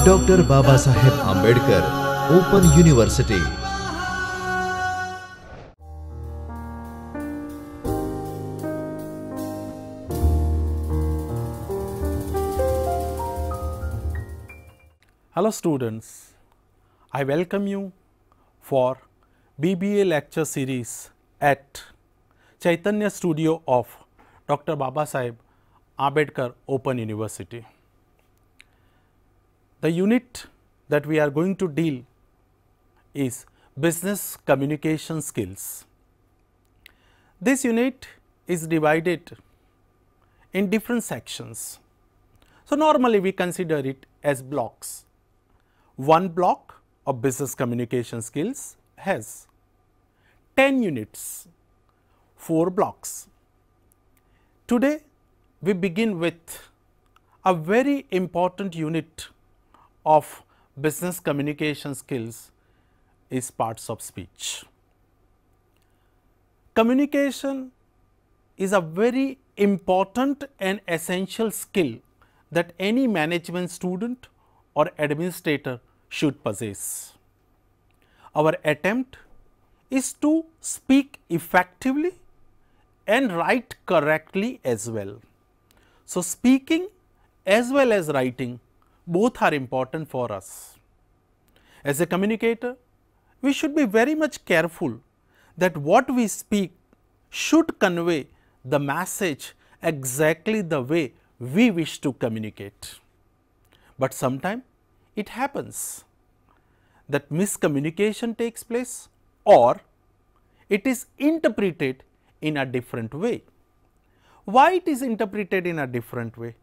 Dr. Babasaheb Ambedkar Open University. Hello students, I welcome you for BBA lecture series at Chaitanya Studio of Dr. Babasaheb Ambedkar Open University. The unit that we are going to deal is business communication skills. This unit is divided in different sections. So, normally we consider it as blocks. One block of business communication skills has 10 units, 4 blocks. Today, we begin with a very important unit of business communication skills is parts of speech. Communication is a very important and essential skill that any management student or administrator should possess. Our attempt is to speak effectively and write correctly as well. So, speaking as well as writing both are important for us. As a communicator, we should be very much careful that what we speak should convey the message exactly the way we wish to communicate. But sometimes it happens that miscommunication takes place or it is interpreted in a different way. Why it is interpreted in a different way?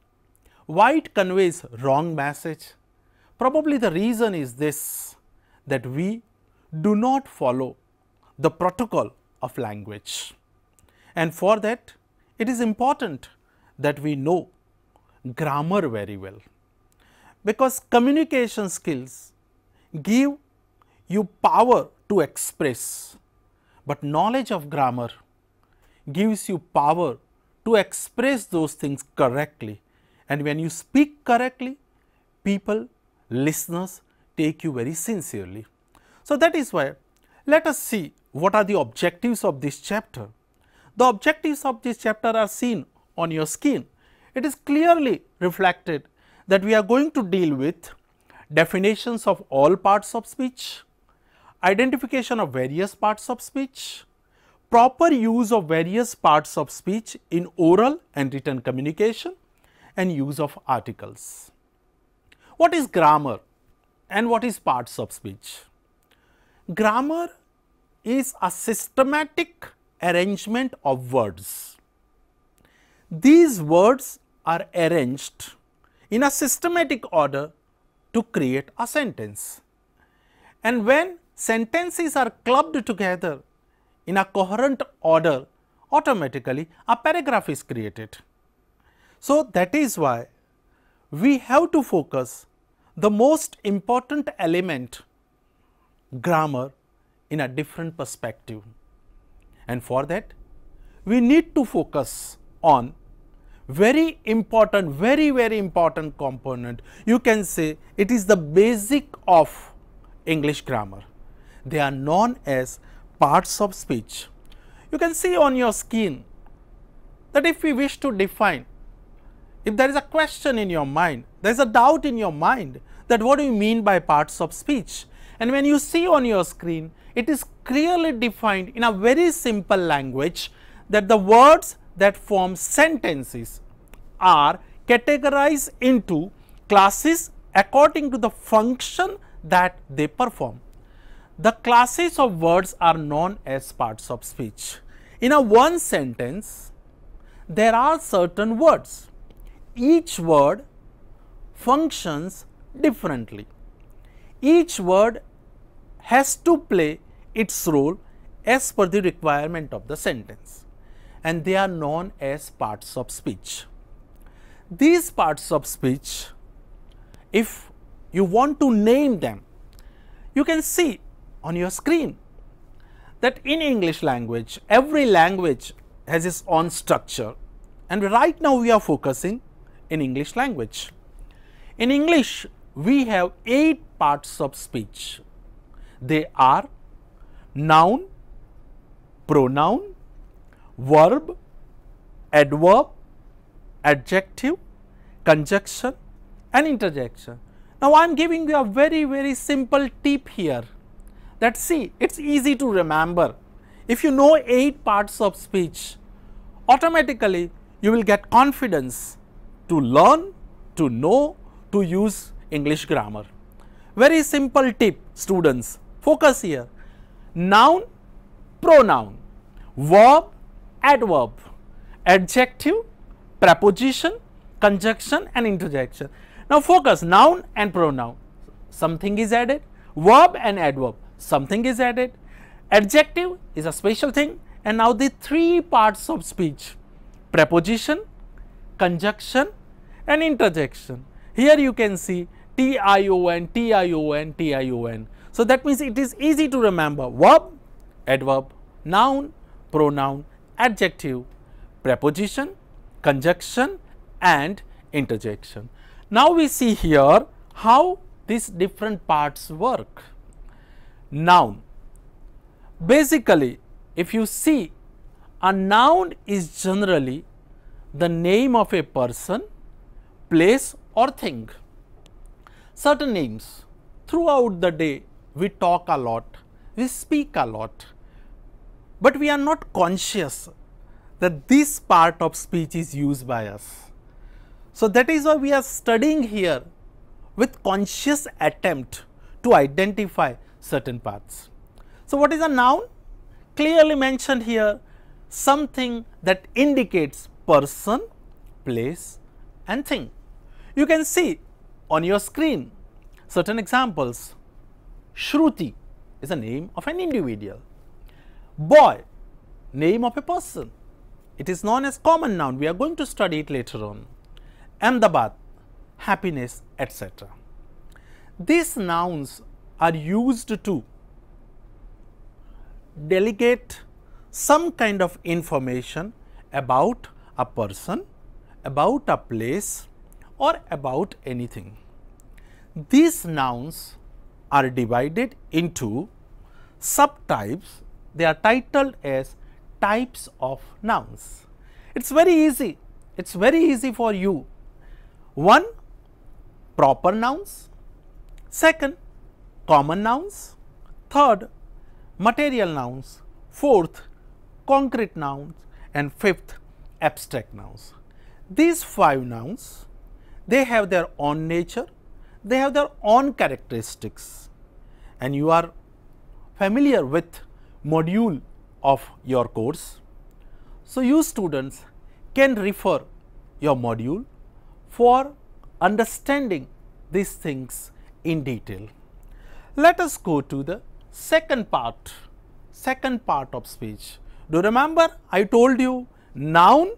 Why it conveys wrong message? Probably the reason is this, that we do not follow the protocol of language, and for that it is important that we know grammar very well, because communication skills give you power to express, but knowledge of grammar gives you power to express those things correctly. And when you speak correctly, people, listeners take you very sincerely. So, that is why let us see what are the objectives of this chapter. The objectives of this chapter are seen on your screen. It is clearly reflected that we are going to deal with definitions of all parts of speech, identification of various parts of speech, proper use of various parts of speech in oral and written communication, and use of articles. What is grammar and what is parts of speech? Grammar is a systematic arrangement of words. These words are arranged in a systematic order to create a sentence. And when sentences are clubbed together in a coherent order, automatically a paragraph is created. So, that is why we have to focus the most important element, grammar, in a different perspective, and for that we need to focus on very important, very important component. You can say it is the basic of English grammar. They are known as parts of speech. You can see on your screen that if we wish to define, if there is a question in your mind, there is a doubt in your mind that what do you mean by parts of speech, and when you see on your screen, it is clearly defined in a very simple language that the words that form sentences are categorized into classes according to the function that they perform. The classes of words are known as parts of speech. In a one sentence, there are certain words. Each word functions differently. Each word has to play its role as per the requirement of the sentence, and they are known as parts of speech. These parts of speech, if you want to name them, you can see on your screen that in English language, every language has its own structure, and right now we are focusing in English language. In English, we have 8 parts of speech. They are noun, pronoun, verb, adverb, adjective, conjunction and interjection. Now, I am giving you a very simple tip here, that see, it is easy to remember. If you know 8 parts of speech, automatically you will get confidence to learn, to know, to use English grammar. Very simple tip, students, focus here. Noun, pronoun, verb, adverb, adjective, preposition, conjunction and interjection. Now, focus, noun and pronoun, something is added, verb and adverb, something is added, adjective is a special thing, and now the 3 parts of speech, preposition, conjunction and interjection. Here you can see TION, TION, TION. So, that means it is easy to remember: verb, adverb, noun, pronoun, adjective, preposition, conjunction and interjection. Now, we see here how these different parts work. Noun. Basically, if you see, a noun is generally the name of a person, place or thing. Certain names, throughout the day we talk a lot, we speak a lot, but we are not conscious that this part of speech is used by us. So, that is why we are studying here with conscious attempt to identify certain parts. So, what is a noun? Clearly mentioned here, something that indicates person, place and thing. You can see on your screen certain examples. Shruti is a name of an individual. Boy, name of a person. It is known as common noun. We are going to study it later on. Ahmedabad, happiness, etc. These nouns are used to delegate some kind of information about a person, about a place or about anything. These nouns are divided into subtypes. They are titled as types of nouns. It is very easy. It is very easy for you. 1. Proper nouns. 2. Common nouns. 3. Material nouns. 4th. Concrete nouns. And 5th. Abstract nouns. These 5 nouns, they have their own nature, they have their own characteristics, and you are familiar with module of your course. So, you students can refer your module for understanding these things in detail. Let us go to the second part of speech. Do you remember I told you noun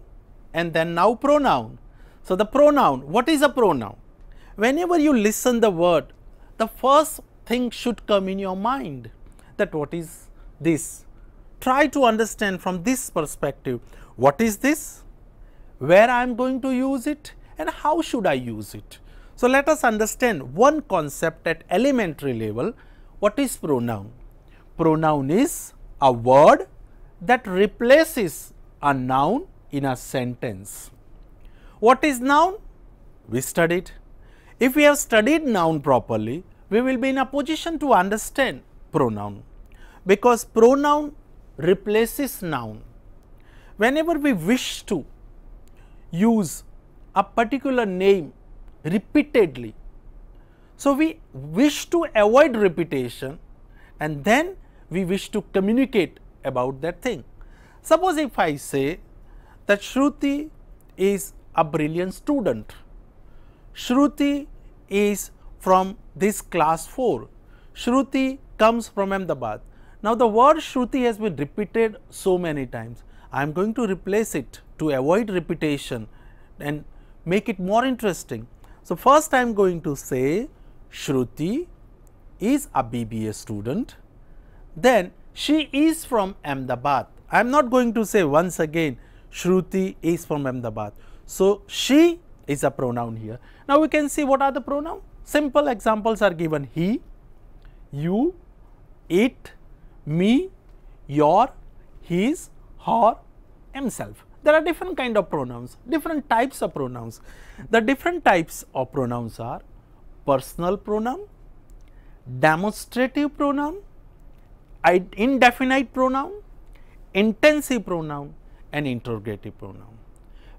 and then now pronoun. So, the pronoun, what is a pronoun? Whenever you listen the word, the first thing should come in your mind, that what is this? Try to understand from this perspective, what is this, where I am going to use it and how should I use it. So, let us understand one concept at elementary level. What is pronoun? Pronoun is a word that replaces a noun in a sentence. What is noun? We studied. If we have studied noun properly, we will be in a position to understand pronoun, because pronoun replaces noun. Whenever we wish to use a particular name repeatedly, so we wish to avoid repetition and then we wish to communicate about that thing. Suppose if I say that Shruti is a brilliant student, Shruti is from this class 4, Shruti comes from Ahmedabad. Now, the word Shruti has been repeated so many times. I am going to replace it to avoid repetition and make it more interesting. So, first I am going to say Shruti is a BBA student, then she is from Ahmedabad. I am not going to say once again Shruti is from Ahmedabad. So, she is a pronoun here. Now, we can see what are the pronouns. Simple examples are given: he, you, it, me, your, his, her, himself. There are different kind of pronouns, different types of pronouns. The different types of pronouns are personal pronoun, demonstrative pronoun, indefinite pronoun, intensive pronoun and interrogative pronoun.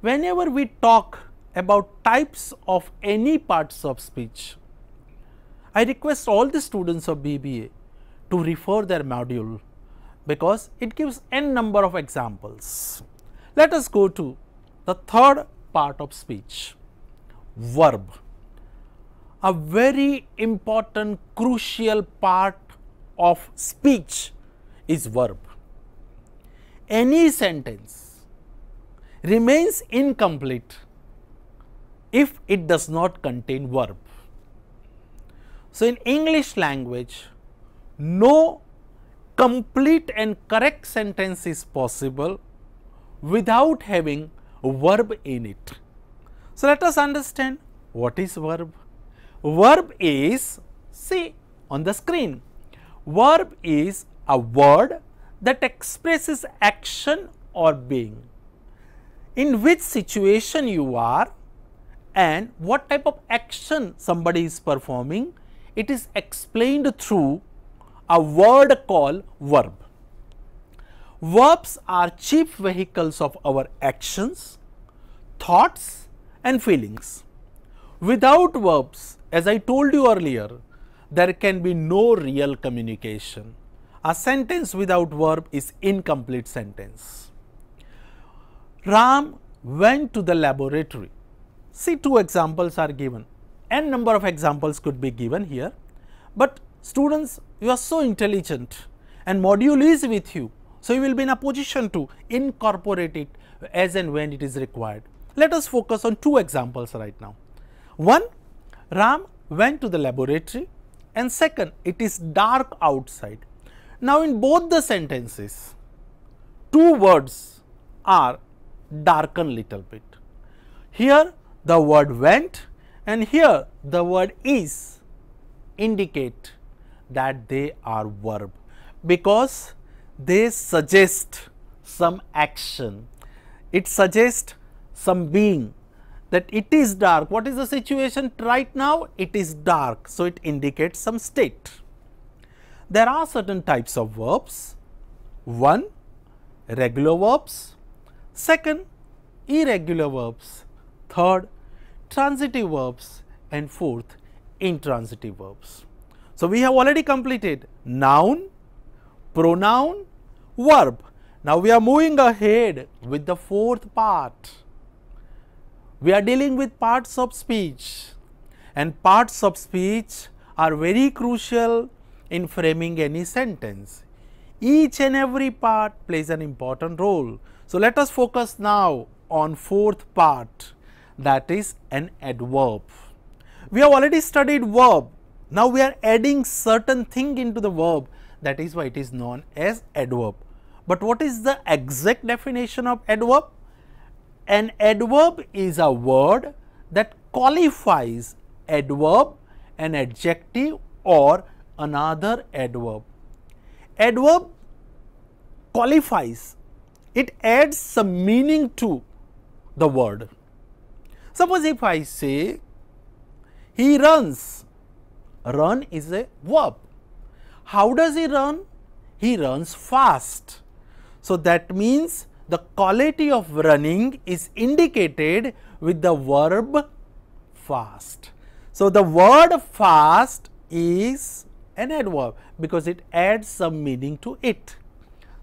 Whenever we talk about types of any parts of speech, I request all the students of BBA to refer their module, because it gives n number of examples. Let us go to the third part of speech, verb. A very important, crucial part of speech is verb. Any sentence remains incomplete if it does not contain verb. So, in English language, no complete and correct sentence is possible without having a verb in it. So, let us understand what is verb. Verb is, see on the screen, verb is a word that expresses action or being. In which situation you are and what type of action somebody is performing, it is explained through a word called verb. Verbs are chief vehicles of our actions, thoughts and feelings. Without verbs, as I told you earlier, there can be no real communication. A sentence without verb is incomplete sentence. Ram went to the laboratory. See, two examples are given. N number of examples could be given here, but students, you are so intelligent and module is with you. So, you will be in a position to incorporate it as and when it is required. Let us focus on two examples right now. One, Ram went to the laboratory, and second, it is dark outside. Now, in both the sentences, two words are darkened little bit. Here the word went and here the word is indicate that they are verb, because they suggest some action, it suggests some being, that it is dark. What is the situation right now? It is dark. So, it indicates some state. There are certain types of verbs. One, regular verbs. Second, irregular verbs. Third, transitive verbs. And fourth, intransitive verbs. So, we have already completed noun, pronoun, verb. Now, we are moving ahead with the fourth part. We are dealing with parts of speech, and parts of speech are very crucial in framing any sentence. Each and every part plays an important role. So, let us focus now on fourth part, that is an adverb. We have already studied verb. Now, we are adding certain thing into the verb, that is why it is known as adverb. But what is the exact definition of adverb? An adverb is a word that qualifies adverb, an adjective or another adverb. Adverb qualifies, it adds some meaning to the word. Suppose if I say he runs, run is a verb. How does he run? He runs fast. So, that means the quality of running is indicated with the verb fast. So, the word fast is an adverb because it adds some meaning to it.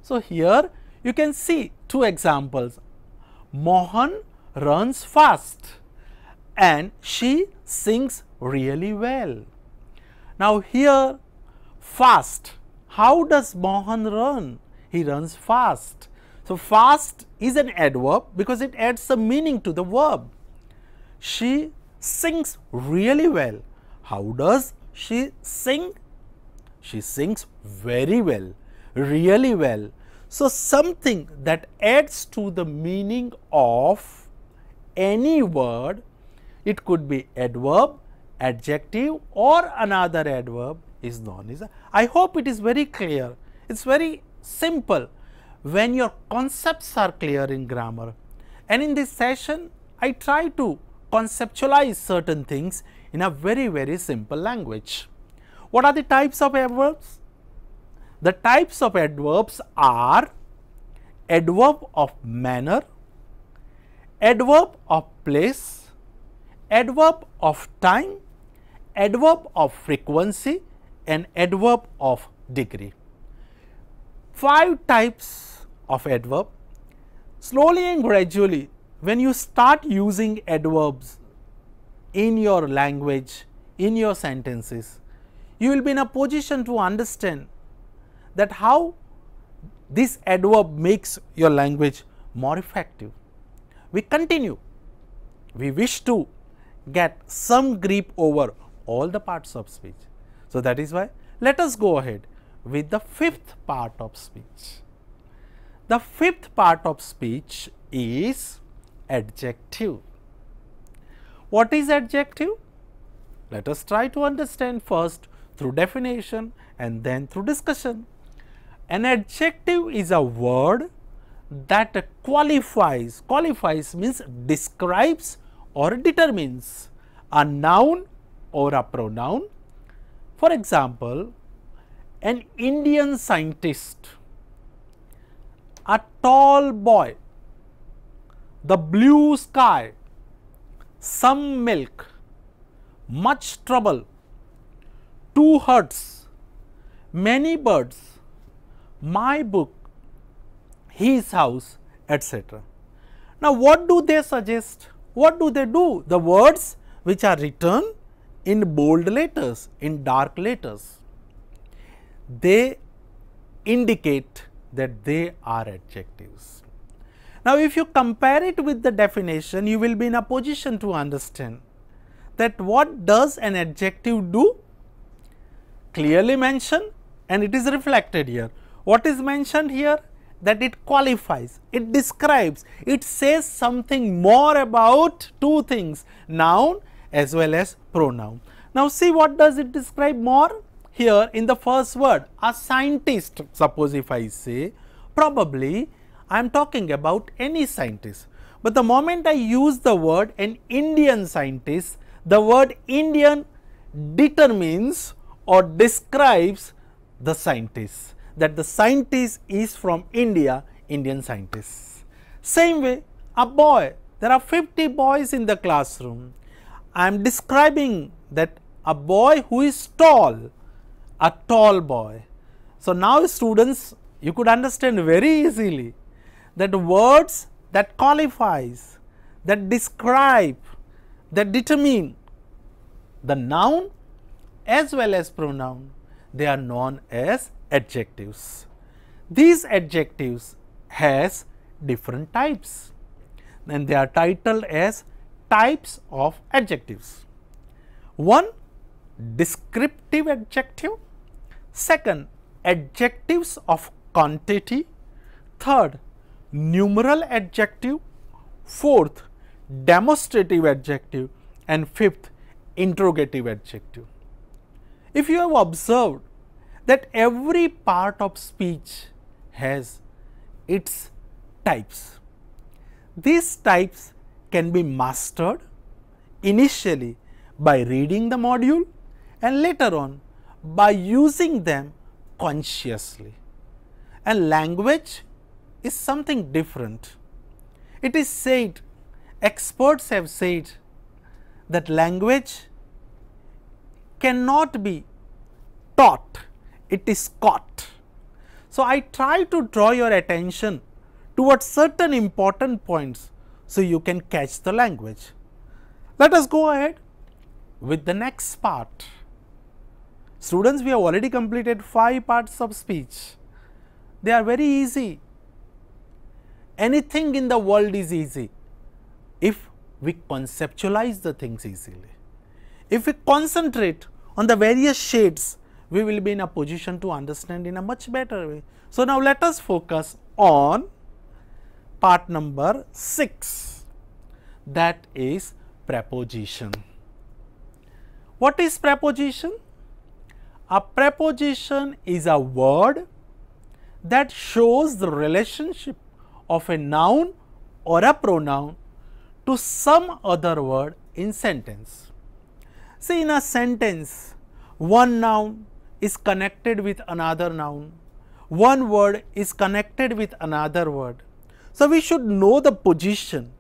So, here you can see two examples. Mohan runs fast and she sings really well. Now, here fast, how does Mohan run? He runs fast. So, fast is an adverb because it adds some meaning to the verb. She sings really well. How does she sing? She sings very well, really well. So, something that adds to the meaning of any word, it could be adverb, adjective or another adverb is known as. I hope it is very clear. It's very simple when your concepts are clear in grammar. And in this session, I try to conceptualize certain things in a very simple language. What are the types of adverbs? The types of adverbs are adverb of manner, adverb of place, adverb of time, adverb of frequency and adverb of degree. 5 types of adverb. Slowly and gradually, when you start using adverbs in your language, in your sentences, you will be in a position to understand that how this adverb makes your language more effective. We continue. We wish to get some grip over all the parts of speech. So, that is why let us go ahead with the 5th part of speech. The 5th part of speech is adjective. What is adjective? Let us try to understand first through definition and then through discussion. An adjective is a word that qualifies means describes or determines a noun or a pronoun. For example, an Indian scientist, a tall boy, the blue sky, some milk, much trouble, 2 huts, many birds, my book, his house, etc. Now, what do they suggest? What do they do? The words which are written in bold letters, in dark letters, they indicate that they are adjectives. Now, if you compare it with the definition, you will be in a position to understand that what does an adjective do? Clearly mentioned, and it is reflected here. What is mentioned here? That it qualifies, it describes, it says something more about 2 things, noun as well as pronoun. Now, see what does it describe more? Here in the first word, a scientist, suppose if I say, probably I am talking about any scientist, but the moment I use the word an Indian scientist, the word Indian determines or describes the scientist, that the scientist is from India, Indian scientist. Same way, a boy, there are 50 boys in the classroom. I am describing that a boy who is tall, a tall boy. So, now students, you could understand very easily that words that qualifies, that describe, that determine the noun as well as pronoun, they are known as adjectives. These adjectives has different types and they are titled as types of adjectives. 1. Descriptive adjective. 2. Adjectives of quantity. 3. Numeral adjective. 4. Demonstrative adjective, and 5th interrogative adjective. If you have observed that every part of speech has its types, these types can be mastered initially by reading the module and later on by using them consciously. And language is something different. It is said, experts have said that language cannot be taught, it is caught. So, I try to draw your attention towards certain important points so you can catch the language. Let us go ahead with the next part. Students, we have already completed 5 parts of speech. They are very easy. Anything in the world is easy if we conceptualize the things easily. If we concentrate on the various shades, we will be in a position to understand in a much better way. So, now let us focus on part number 6, that is preposition. What is preposition? A preposition is a word that shows the relationship of a noun or a pronoun to some other word in sentence. See, in a sentence, one noun is connected with another noun, one word is connected with another word. So, we should know the position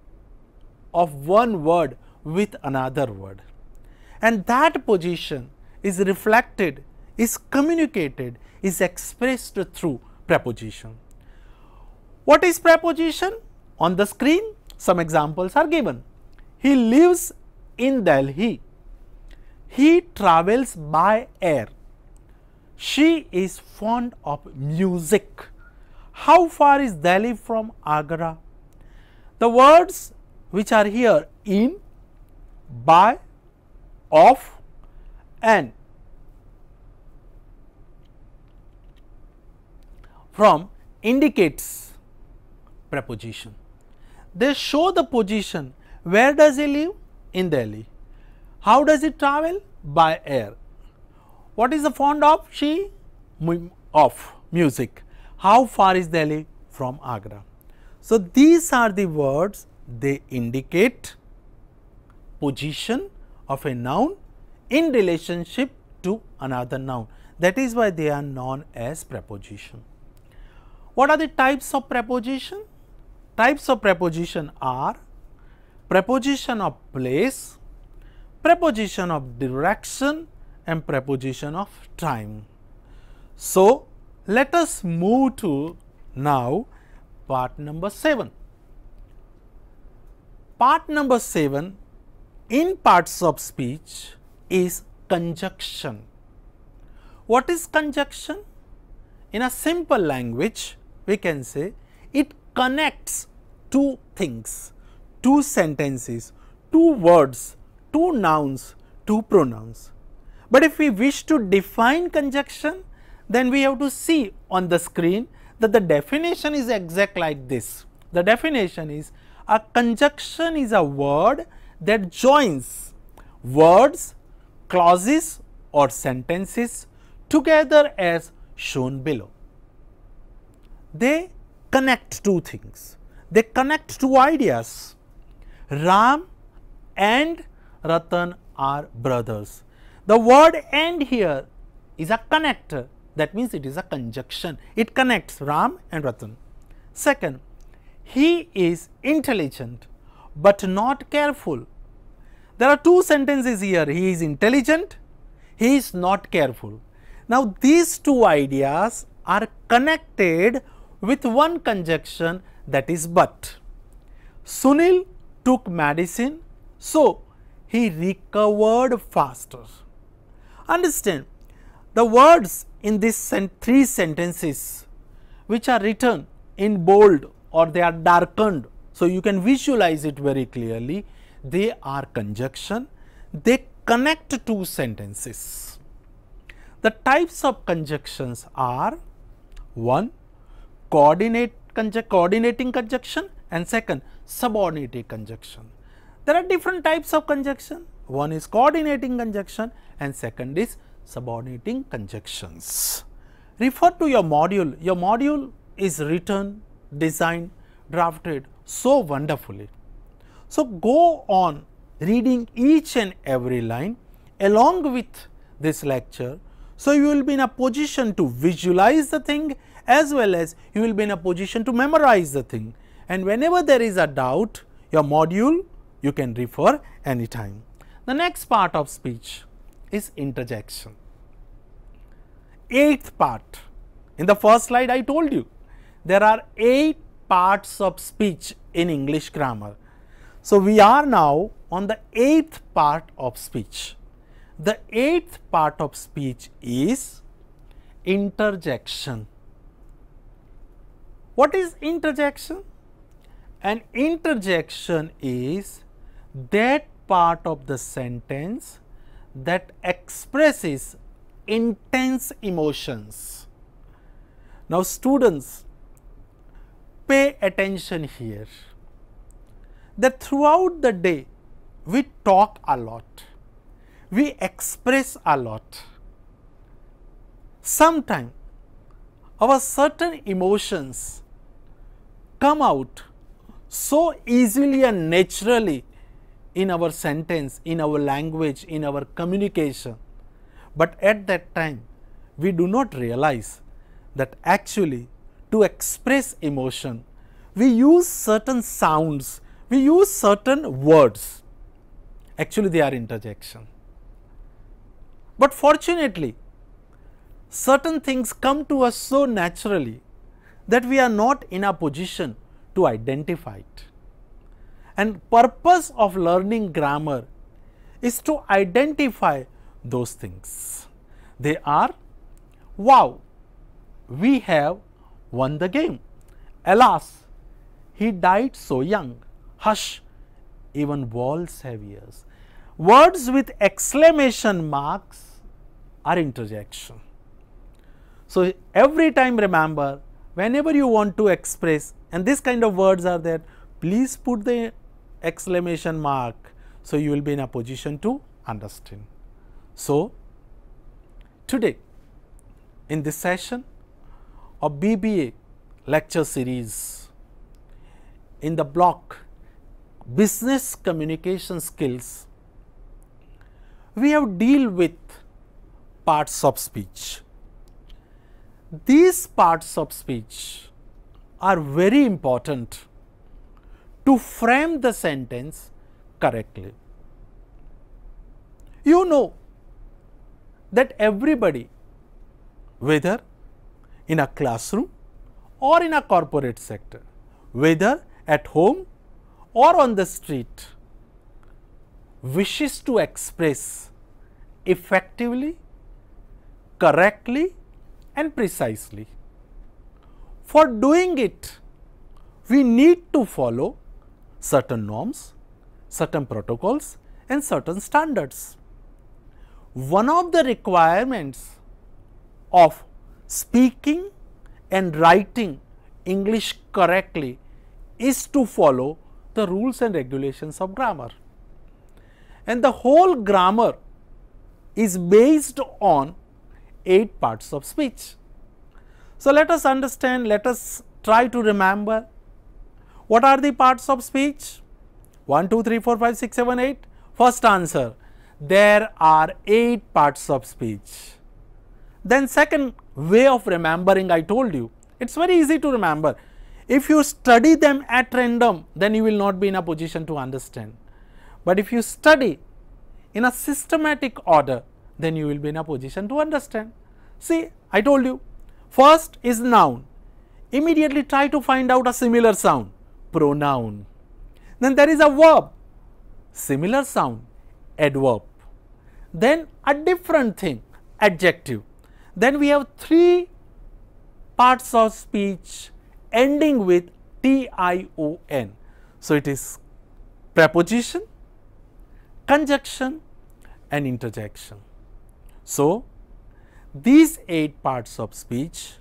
of one word with another word, and that position is reflected, is communicated, is expressed through preposition. What is preposition? On the screen, some examples are given. He lives in Delhi. He travels by air. She is fond of music. How far is Delhi from Agra? The words which are here in, by, of, and from indicates preposition. They show the position. Where does he live? In Delhi. How does he travel? By air. What is the fond of? She of music. How far is Delhi from Agra? So, these are the words, they indicate position of a noun in relationship to another noun. That is why they are known as preposition. What are the types of preposition? Types of preposition are preposition of place, preposition of direction, and preposition of time. So, let us move to now part number 7. Part number 7 in parts of speech is conjunction. What is conjunction? In a simple language, we can say it connects two things, two sentences, two words, two nouns, two pronouns. But if we wish to define conjunction, then we have to see on the screen that the definition is exact like this. The definition is, a conjunction is a word that joins words, clauses or sentences together as shown below. They connect two things, they connect two ideas. Ram and Ratan are brothers. The word and here is a connector, that means it is a conjunction, it connects Ram and Ratan. Second, he is intelligent but not careful. There are two sentences here, he is intelligent, he is not careful. Now, these two ideas are connected with one conjunction, that is but. Sunil took medicine, so he recovered faster. Understand, the words in these three sentences which are written in bold or they are darkened, so you can visualize it very clearly, they are conjunction, they connect two sentences. The types of conjunctions are, one, coordinating conjunction, and second, subordinating conjunction. There are different types of conjunction. One is coordinating conjunction and second is subordinating conjunctions. Refer to your module. Your module is written, designed, drafted so wonderfully. So, go on reading each and every line along with this lecture. So, you will be in a position to visualize the thing as well as you will be in a position to memorize the thing, and whenever there is a doubt, your module you can refer anytime. The next part of speech is interjection. 8th part. In the first slide I told you there are 8 parts of speech in English grammar. So, we are now on the 8th part of speech. The 8th part of speech is interjection. What is interjection? An interjection is that part of the sentence that expresses intense emotions. Now, students, pay attention here that throughout the day we talk a lot, we express a lot. Sometimes our certain emotions come out so easily and naturally in our sentence, in our language, in our communication. But at that time, we do not realize that actually to express emotion, we use certain sounds, we use certain words. Actually, they are interjection. But fortunately, certain things come to us so naturally that we are not in a position to identify it. And purpose of learning grammar is to identify those things. They are, wow, we have won the game. Alas, he died so young. Hush, even walls have ears. Words with exclamation marks are interjection. So, every time remember, whenever you want to express and this kind of words are there, please put the exclamation mark, so you will be in a position to understand. So, today in this session of BBA lecture series in the block business communication skills, we have deal with parts of speech. These parts of speech are very important to frame the sentence correctly. You know that everybody, whether in a classroom or in a corporate sector, whether at home or on the street, wishes to express effectively, correctly and precisely. For doing it, we need to follow certain norms, certain protocols and certain standards. One of the requirements of speaking and writing English correctly is to follow the rules and regulations of grammar. And the whole grammar is based on 8 parts of speech. So, let us understand, let us try to remember what are the parts of speech. 1, 2, 3, 4, 5, 6, 7, 8. First answer, there are 8 parts of speech. Then second way of remembering, I told you, it is very easy to remember. If you study them at random, then you will not be in a position to understand. But if you study in a systematic order, then you will be in a position to understand. See, I told you, first is noun. Immediately try to find out a similar sound, pronoun. Then there is a verb, similar sound, adverb. Then a different thing, adjective. Then we have 3 parts of speech ending with tion. So, it is preposition, conjunction and interjection. So, these 8 parts of speech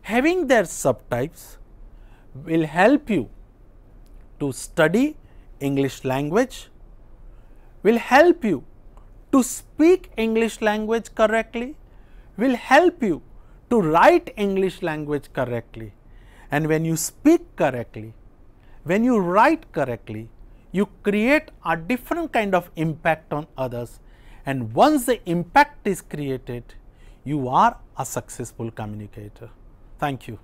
having their subtypes will help you to study English language, will help you to speak English language correctly, will help you to write English language correctly. And when you speak correctly, when you write correctly, you create a different kind of impact on others, and once the impact is created, you are a successful communicator. Thank you.